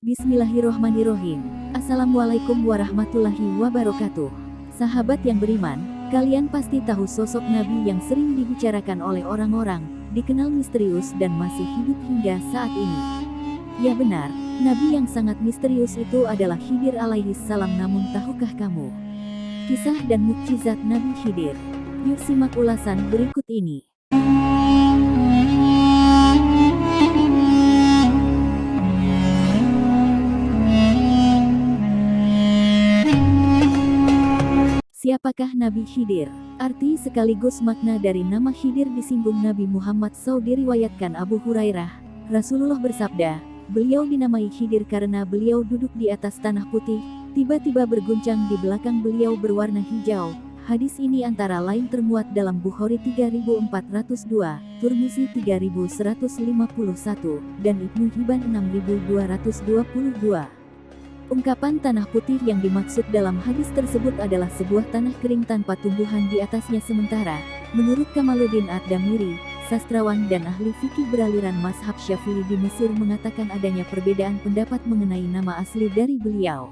Bismillahirrohmanirrohim. Assalamualaikum warahmatullahi wabarakatuh. Sahabat yang beriman, kalian pasti tahu sosok Nabi yang sering dibicarakan oleh orang-orang, dikenal misterius dan masih hidup hingga saat ini. Ya benar, Nabi yang sangat misterius itu adalah Khidir alaihi salam. Namun tahukah kamu kisah dan mukjizat Nabi Khidir? Yuk simak ulasan berikut ini. Siapakah Nabi Khidir? Arti sekaligus makna dari nama Khidir disinggung Nabi Muhammad SAW. Diriwayatkan Abu Hurairah, Rasulullah bersabda, beliau dinamai Khidir karena beliau duduk di atas tanah putih, tiba-tiba berguncang di belakang beliau berwarna hijau. Hadis ini antara lain termuat dalam Bukhari 3402, Turmuzi 3151, dan Ibnu Hibban 6222. Ungkapan tanah putih yang dimaksud dalam hadis tersebut adalah sebuah tanah kering tanpa tumbuhan di atasnya. Sementara, menurut Kamaluddin Ad-Damiri, sastrawan dan ahli fikih beraliran mazhab Syafi'i di Mesir, mengatakan adanya perbedaan pendapat mengenai nama asli dari beliau.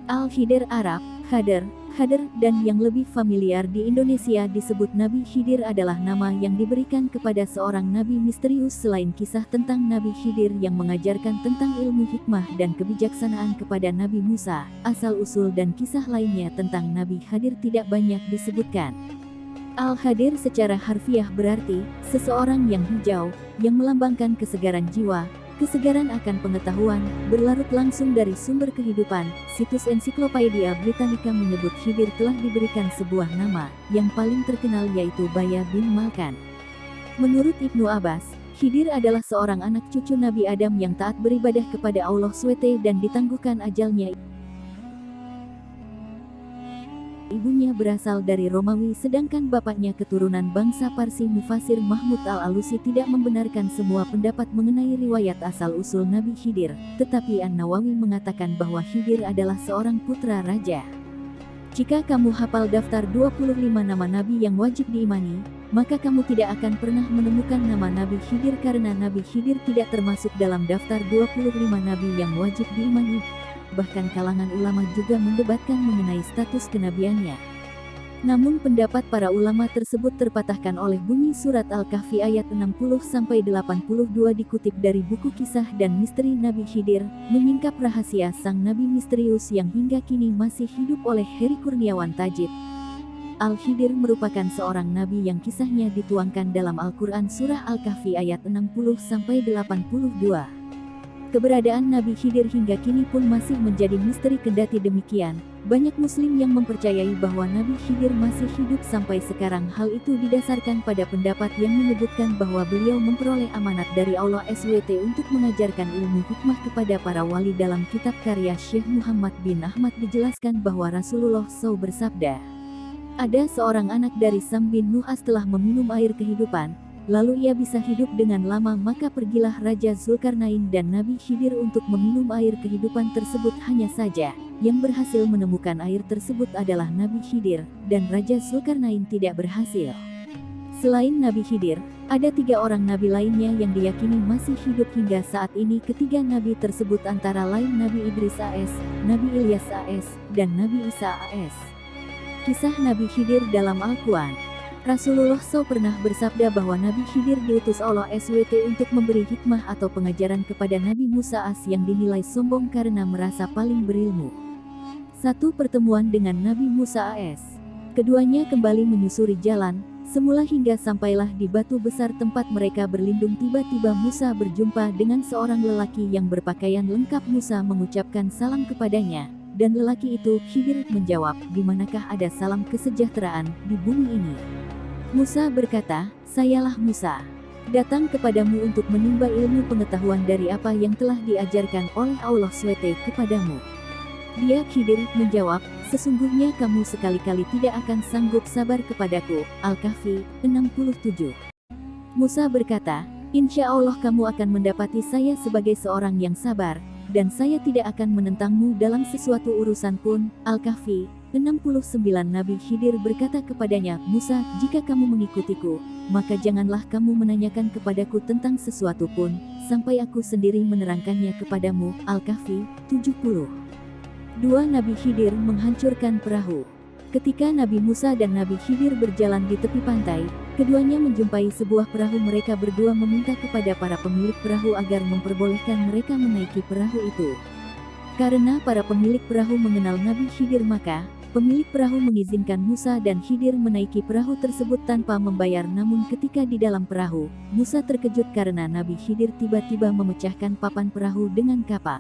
Al-Khidir Arab, Khader, dan yang lebih familiar di Indonesia disebut Nabi Khidir adalah nama yang diberikan kepada seorang nabi misterius selain kisah tentang Nabi Khidir yang mengajarkan tentang ilmu hikmah dan kebijaksanaan kepada Nabi Musa. Asal-usul dan kisah lainnya tentang Nabi Khidir tidak banyak disebutkan. Al-Khadir secara harfiah berarti seseorang yang hijau, yang melambangkan kesegaran jiwa, kesegaran akan pengetahuan, berlarut langsung dari sumber kehidupan. Situs Ensiklopedia Britannica menyebut Khidir telah diberikan sebuah nama, yang paling terkenal yaitu Baya bin Malkan. Menurut Ibnu Abbas, Khidir adalah seorang anak cucu Nabi Adam yang taat beribadah kepada Allah SWT dan ditangguhkan ajalnya. Ibunya berasal dari Romawi sedangkan bapaknya keturunan bangsa Parsi. Mufasir Mahmud Al-Alusi tidak membenarkan semua pendapat mengenai riwayat asal-usul Nabi Khidir, tetapi An-Nawawi mengatakan bahwa Khidir adalah seorang putra raja. Jika kamu hafal daftar 25 nama Nabi yang wajib diimani, maka kamu tidak akan pernah menemukan nama Nabi Khidir karena Nabi Khidir tidak termasuk dalam daftar 25 Nabi yang wajib diimani. Bahkan kalangan ulama juga mendebatkan mengenai status kenabiannya. Namun pendapat para ulama tersebut terpatahkan oleh bunyi surat Al-Kahfi ayat 60-82 dikutip dari buku Kisah dan Misteri Nabi Khidir, menyingkap rahasia sang nabi misterius yang hingga kini masih hidup oleh Heri Kurniawan Tajid. Al-Khidir merupakan seorang nabi yang kisahnya dituangkan dalam Al-Quran surah Al-Kahfi ayat 60-82. Keberadaan Nabi Khidir hingga kini pun masih menjadi misteri. Kendati demikian, banyak muslim yang mempercayai bahwa Nabi Khidir masih hidup sampai sekarang. Hal itu didasarkan pada pendapat yang menyebutkan bahwa beliau memperoleh amanat dari Allah SWT untuk mengajarkan ilmu hikmah kepada para wali. Dalam kitab karya Syekh Muhammad bin Ahmad dijelaskan bahwa Rasulullah SAW bersabda, ada seorang anak dari Sam bin Nu'as telah meminum air kehidupan, lalu ia bisa hidup dengan lama. Maka pergilah Raja Zulkarnain dan Nabi Khidir untuk meminum air kehidupan tersebut. Hanya saja, yang berhasil menemukan air tersebut adalah Nabi Khidir, dan Raja Zulkarnain tidak berhasil. Selain Nabi Khidir, ada 3 orang nabi lainnya yang diyakini masih hidup hingga saat ini. Ketiga nabi tersebut antara lain Nabi Idris AS, Nabi Ilyas AS, dan Nabi Isa AS. Kisah Nabi Khidir dalam Al-Quran. Rasulullah SAW pernah bersabda bahwa Nabi Khidir diutus Allah SWT untuk memberi hikmah atau pengajaran kepada Nabi Musa AS yang dinilai sombong karena merasa paling berilmu. Satu pertemuan dengan Nabi Musa AS. Keduanya kembali menyusuri jalan, semula hingga sampailah di batu besar tempat mereka berlindung. Tiba-tiba Musa berjumpa dengan seorang lelaki yang berpakaian lengkap. Musa mengucapkan salam kepadanya, dan lelaki itu, Khidir, menjawab, di manakah ada salam kesejahteraan di bumi ini? Musa berkata, sayalah Musa. Datang kepadamu untuk menimba ilmu pengetahuan dari apa yang telah diajarkan oleh Allah SWT kepadamu. Dia, Khidir, menjawab, sesungguhnya kamu sekali-kali tidak akan sanggup sabar kepadaku. Al-Kahfi 67. Musa berkata, insya Allah kamu akan mendapati saya sebagai seorang yang sabar, dan saya tidak akan menentangmu dalam sesuatu urusan pun. Al-Kahfi 69 Nabi Khidir berkata kepadanya, Musa, jika kamu mengikutiku, maka janganlah kamu menanyakan kepadaku tentang sesuatu pun, sampai aku sendiri menerangkannya kepadamu. Al-Kahfi 70. Nabi Khidir menghancurkan perahu. Ketika Nabi Musa dan Nabi Khidir berjalan di tepi pantai, keduanya menjumpai sebuah perahu. Mereka berdua meminta kepada para pemilik perahu agar memperbolehkan mereka menaiki perahu itu. Karena para pemilik perahu mengenal Nabi Khidir, maka pemilik perahu mengizinkan Musa dan Khidir menaiki perahu tersebut tanpa membayar. Namun ketika di dalam perahu, Musa terkejut karena Nabi Khidir tiba-tiba memecahkan papan perahu dengan kapak.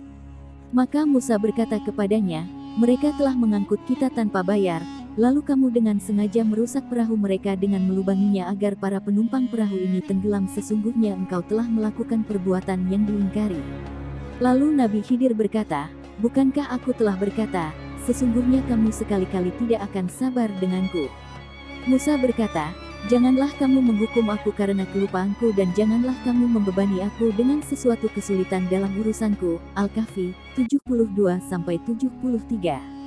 Maka Musa berkata kepadanya, mereka telah mengangkut kita tanpa bayar, lalu kamu dengan sengaja merusak perahu mereka dengan melubanginya agar para penumpang perahu ini tenggelam. Sesungguhnya engkau telah melakukan perbuatan yang diingkari. Lalu Nabi Khidir berkata, bukankah aku telah berkata, sesungguhnya kamu sekali-kali tidak akan sabar denganku. Musa berkata, janganlah kamu menghukum aku karena kelupaanku dan janganlah kamu membebani aku dengan sesuatu kesulitan dalam urusanku. Al-Kahfi 72-73.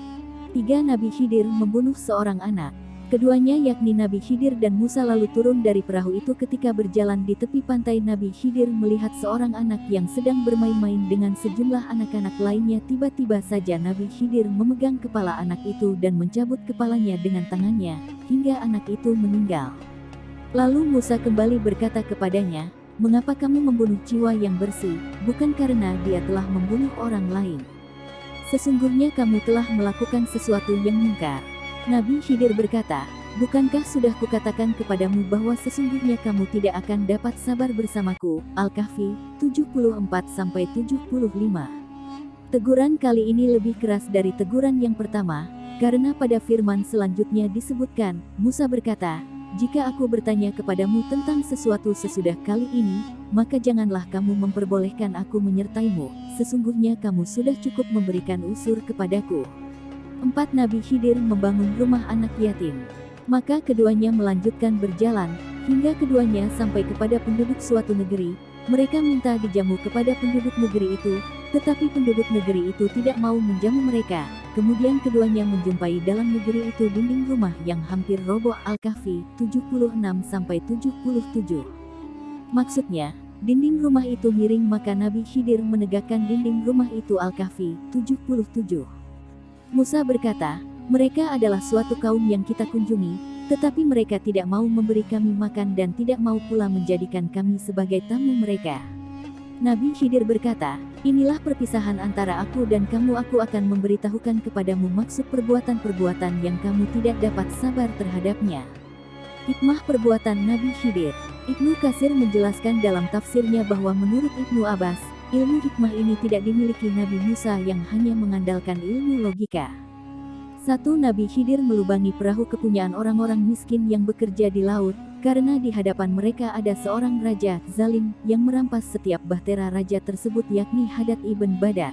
3 Nabi Khidir membunuh seorang anak. Keduanya yakni Nabi Khidir dan Musa lalu turun dari perahu itu. Ketika berjalan di tepi pantai, Nabi Khidir melihat seorang anak yang sedang bermain-main dengan sejumlah anak-anak lainnya. Tiba-tiba saja Nabi Khidir memegang kepala anak itu dan mencabut kepalanya dengan tangannya, hingga anak itu meninggal. Lalu Musa kembali berkata kepadanya, mengapa kamu membunuh jiwa yang bersih, bukan karena dia telah membunuh orang lain? Sesungguhnya kamu telah melakukan sesuatu yang mungkar. Nabi Khidir berkata, bukankah sudah kukatakan kepadamu bahwa sesungguhnya kamu tidak akan dapat sabar bersamaku. Al-Kahfi 74-75. Teguran kali ini lebih keras dari teguran yang pertama, karena pada firman selanjutnya disebutkan, Musa berkata, jika aku bertanya kepadamu tentang sesuatu sesudah kali ini, maka janganlah kamu memperbolehkan aku menyertaimu, sesungguhnya kamu sudah cukup memberikan usur kepadaku. 4 Nabi Khidir membangun rumah anak yatim. Maka keduanya melanjutkan berjalan, hingga keduanya sampai kepada penduduk suatu negeri. Mereka minta dijamu kepada penduduk negeri itu, tetapi penduduk negeri itu tidak mau menjamu mereka. Kemudian keduanya menjumpai dalam negeri itu dinding rumah yang hampir roboh. Al-Kahfi 76-77. Maksudnya, dinding rumah itu miring, maka Nabi Khidir menegakkan dinding rumah itu. Al-Kahfi 77. Musa berkata, mereka adalah suatu kaum yang kita kunjungi, tetapi mereka tidak mau memberi kami makan dan tidak mau pula menjadikan kami sebagai tamu mereka. Nabi Khidir berkata, inilah perpisahan antara aku dan kamu. Aku akan memberitahukan kepadamu maksud perbuatan-perbuatan yang kamu tidak dapat sabar terhadapnya. Hikmah perbuatan Nabi Khidir. Ibnu Katsir menjelaskan dalam tafsirnya bahwa menurut Ibnu Abbas, ilmu hikmah ini tidak dimiliki Nabi Musa yang hanya mengandalkan ilmu logika. 1. Nabi Khidir melubangi perahu kepunyaan orang-orang miskin yang bekerja di laut, karena di hadapan mereka ada seorang raja zalim yang merampas setiap bahtera raja tersebut, yakni Hadad ibn Badad.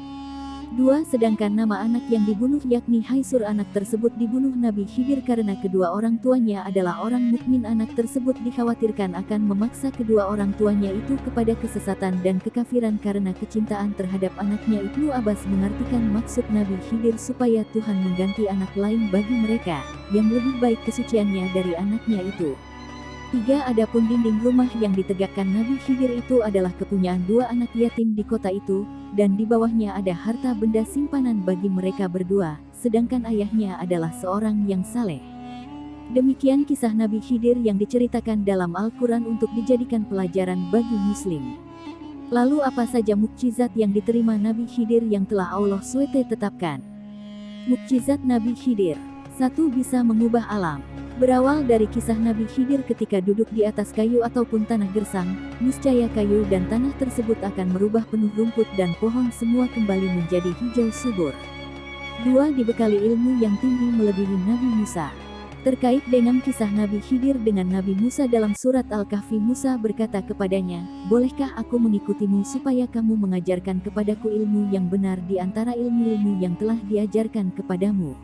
2. Sedangkan nama anak yang dibunuh yakni Haisur, anak tersebut dibunuh Nabi Khidir karena kedua orang tuanya adalah orang mukmin. Anak tersebut dikhawatirkan akan memaksa kedua orang tuanya itu kepada kesesatan dan kekafiran karena kecintaan terhadap anaknya. Ibnu Abbas mengartikan maksud Nabi Khidir supaya Tuhan mengganti anak lain bagi mereka, yang lebih baik kesuciannya dari anaknya itu. 3. Adapun dinding rumah yang ditegakkan Nabi Khidir itu adalah kepunyaan 2 anak yatim di kota itu, dan di bawahnya ada harta benda simpanan bagi mereka berdua, sedangkan ayahnya adalah seorang yang saleh. Demikian kisah Nabi Khidir yang diceritakan dalam Al-Quran untuk dijadikan pelajaran bagi Muslim. Lalu apa saja mukjizat yang diterima Nabi Khidir yang telah Allah SWT tetapkan? Mukjizat Nabi Khidir. 1. Bisa mengubah alam. Berawal dari kisah Nabi Khidir ketika duduk di atas kayu ataupun tanah gersang, niscaya kayu dan tanah tersebut akan merubah penuh rumput dan pohon semua kembali menjadi hijau subur. 2. Dibekali ilmu yang tinggi melebihi Nabi Musa. Terkait dengan kisah Nabi Khidir dengan Nabi Musa dalam surat Al-Kahfi, Musa berkata kepadanya, bolehkah aku mengikutimu supaya kamu mengajarkan kepadaku ilmu yang benar di antara ilmu-ilmu yang telah diajarkan kepadamu.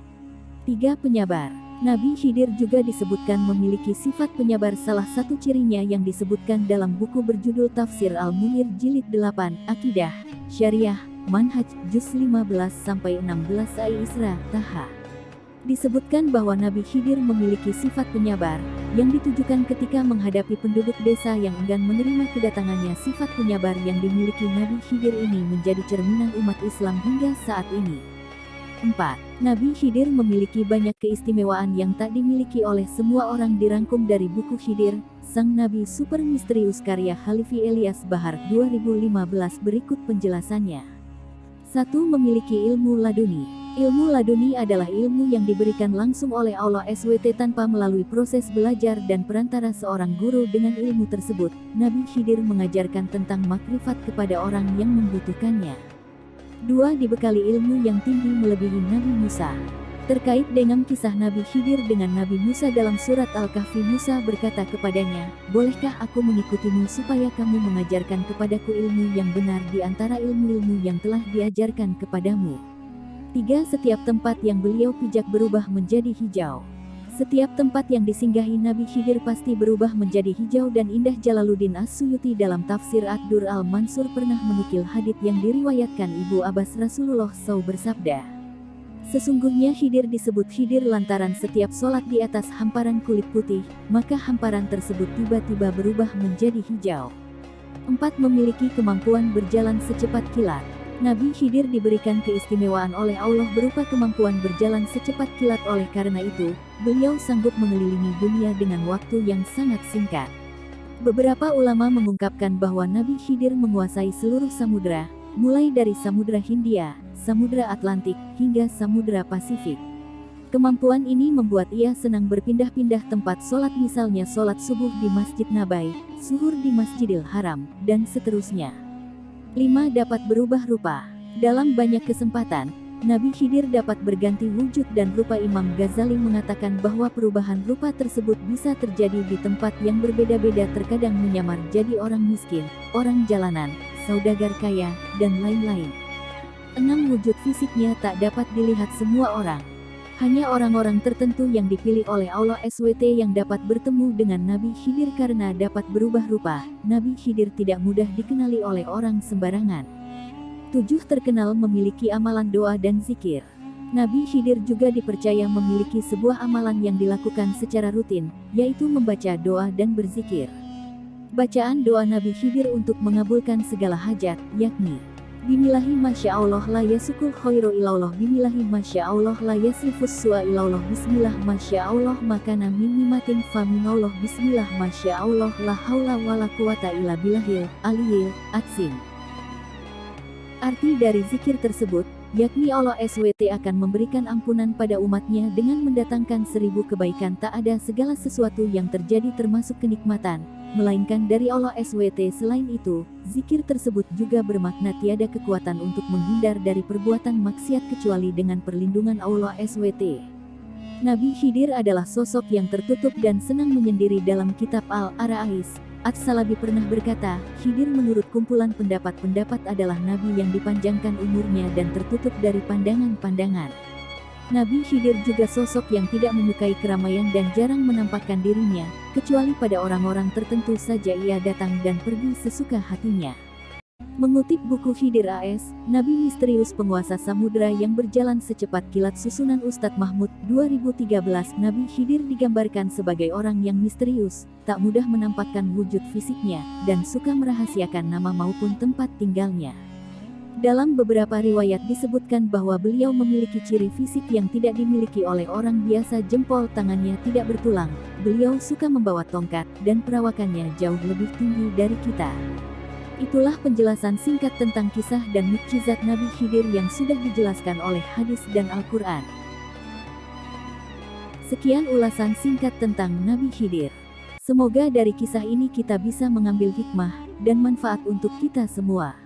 3. Penyabar. Nabi Khidir juga disebutkan memiliki sifat penyabar. Salah satu cirinya yang disebutkan dalam buku berjudul Tafsir Al-Munir Jilid 8, Akidah, Syariah, Manhaj, Juz 15-16 Ai Isra, Taha. Disebutkan bahwa Nabi Khidir memiliki sifat penyabar, yang ditujukan ketika menghadapi penduduk desa yang enggan menerima kedatangannya. Sifat penyabar yang dimiliki Nabi Khidir ini menjadi cerminan umat Islam hingga saat ini. 4. Nabi Khidir memiliki banyak keistimewaan yang tak dimiliki oleh semua orang. Dirangkum dari buku Khidir, Sang Nabi Super Misterius karya Khalifi Elias Bahar 2015. Berikut penjelasannya. 1. Memiliki ilmu laduni. Ilmu laduni adalah ilmu yang diberikan langsung oleh Allah SWT tanpa melalui proses belajar dan perantara seorang guru. Dengan ilmu tersebut, Nabi Khidir mengajarkan tentang makrifat kepada orang yang membutuhkannya. 2. Dibekali ilmu yang tinggi melebihi Nabi Musa. Terkait dengan kisah Nabi Khidir dengan Nabi Musa dalam surat Al-Kahfi, Musa berkata kepadanya, "Bolehkah aku mengikutimu supaya kamu mengajarkan kepadaku ilmu yang benar di antara ilmu-ilmu yang telah diajarkan kepadamu?" 3. Setiap tempat yang beliau pijak berubah menjadi hijau. Setiap tempat yang disinggahi Nabi Khidir pasti berubah menjadi hijau dan indah. Jalaluddin As-Suyuti dalam tafsir Ad-Dur Al-Mansur pernah menukil hadits yang diriwayatkan Ibu Abbas Rasulullah SAW bersabda, "Sesungguhnya Khidir disebut Khidir lantaran setiap sholat di atas hamparan kulit putih, maka hamparan tersebut tiba-tiba berubah menjadi hijau." 4. Memiliki kemampuan berjalan secepat kilat. Nabi Khidir diberikan keistimewaan oleh Allah berupa kemampuan berjalan secepat kilat. Oleh karena itu, beliau sanggup mengelilingi dunia dengan waktu yang sangat singkat. Beberapa ulama mengungkapkan bahwa Nabi Khidir menguasai seluruh samudra, mulai dari Samudra Hindia, Samudra Atlantik, hingga Samudra Pasifik. Kemampuan ini membuat ia senang berpindah-pindah tempat sholat, misalnya sholat subuh di Masjid Nabawi, zuhur di Masjidil Haram, dan seterusnya. 5. Dapat berubah rupa. Dalam banyak kesempatan, Nabi Khidir dapat berganti wujud dan rupa. Imam Ghazali mengatakan bahwa perubahan rupa tersebut bisa terjadi di tempat yang berbeda-beda, terkadang menyamar jadi orang miskin, orang jalanan, saudagar kaya, dan lain-lain. 6. Wujud fisiknya tak dapat dilihat semua orang. Hanya orang-orang tertentu yang dipilih oleh Allah SWT yang dapat bertemu dengan Nabi Khidir karena dapat berubah rupa. Nabi Khidir tidak mudah dikenali oleh orang sembarangan. 7. Terkenal memiliki amalan doa dan zikir. Nabi Khidir juga dipercaya memiliki sebuah amalan yang dilakukan secara rutin, yaitu membaca doa dan berzikir. Bacaan doa Nabi Khidir untuk mengabulkan segala hajat, yakni Bimillahi masya Allah la yasukul khairu ilallah, bimillahi masya Allah la yasrifus su'a ilallah, bismillah masya Allah makana min nimatin faminallah, bismillah masya Allah la haula wala quwata illa billahil aliyil azim. Arti dari zikir tersebut, yakni Allah SWT akan memberikan ampunan pada umatnya dengan mendatangkan 1000 kebaikan. Tak ada segala sesuatu yang terjadi termasuk kenikmatan, melainkan dari Allah SWT. Selain itu, zikir tersebut juga bermakna tiada kekuatan untuk menghindar dari perbuatan maksiat kecuali dengan perlindungan Allah SWT. Nabi Khidir adalah sosok yang tertutup dan senang menyendiri. Dalam kitab Al-Ara'is, At-Salabi pernah berkata, Khidir menurut kumpulan pendapat-pendapat adalah nabi yang dipanjangkan umurnya dan tertutup dari pandangan-pandangan. Nabi Khidir juga sosok yang tidak menyukai keramaian dan jarang menampakkan dirinya, kecuali pada orang-orang tertentu saja ia datang dan pergi sesuka hatinya. Mengutip buku Khidir AS, Nabi Misterius Penguasa Samudra yang Berjalan Secepat Kilat susunan Ustadz Mahmud 2013, Nabi Khidir digambarkan sebagai orang yang misterius, tak mudah menampakkan wujud fisiknya, dan suka merahasiakan nama maupun tempat tinggalnya. Dalam beberapa riwayat disebutkan bahwa beliau memiliki ciri fisik yang tidak dimiliki oleh orang biasa. Jempol tangannya tidak bertulang, beliau suka membawa tongkat, dan perawakannya jauh lebih tinggi dari kita. Itulah penjelasan singkat tentang kisah dan mukjizat Nabi Khidir yang sudah dijelaskan oleh hadis dan Al-Quran. Sekian ulasan singkat tentang Nabi Khidir. Semoga dari kisah ini kita bisa mengambil hikmah dan manfaat untuk kita semua.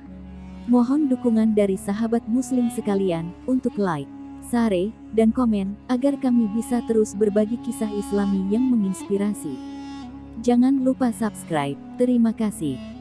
Mohon dukungan dari sahabat muslim sekalian untuk like, share, dan komen agar kami bisa terus berbagi kisah Islami yang menginspirasi. Jangan lupa subscribe. Terima kasih.